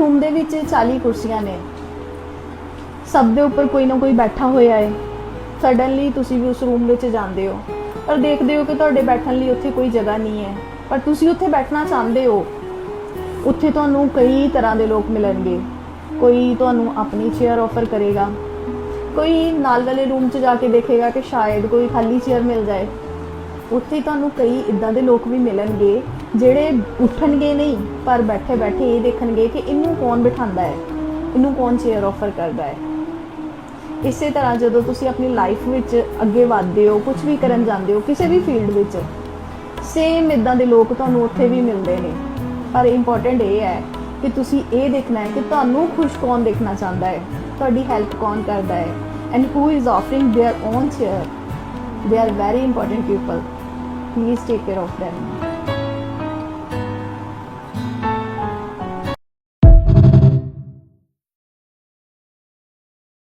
Room दे विच 40 कुर्सियां ने, सब दे उपर कोई ना कोई बैठा होया है। सडनली तुसी भी उस रूम विच जांदे हो और देखते हो कि तुहाडे बैठण लई उत्थे कोई जगह नहीं है, पर तुसी उत्थे बैठना चाहते हो। उत्थे तुहानूं कई तरह के लोग मिलणगे, कोई तुहानूं अपनी चेयर ऑफर करेगा, कोई नाल वाले रूम च जाके देखेगा कि शायद कोई खाली चेयर मिल जाए। उत्थे तुहानूं कई इदां दे लोग भी मिलणगे जिहड़े उठणगे नहीं, पर बैठे बैठे ये देखणगे कि इनू कौन बिठांदा है, इनू कौन चेयर ऑफर करता है। इस तरह जदों तुसीं अपनी लाइफ विच अगे वधदे हो, कुछ भी करन जांदे हो, किसी भी फील्ड विच, सेम इदां दे लोग तुहानूं उत्थे भी मिलदे ने। पर इंपॉर्टेंट ये है कि तुसीं ये देखना है कि तुहानूं खुश कौन देखना चाहता है, तुहाडी हेल्प कौन करता है, and who is offering their own chair. They are very important people, please take care of them.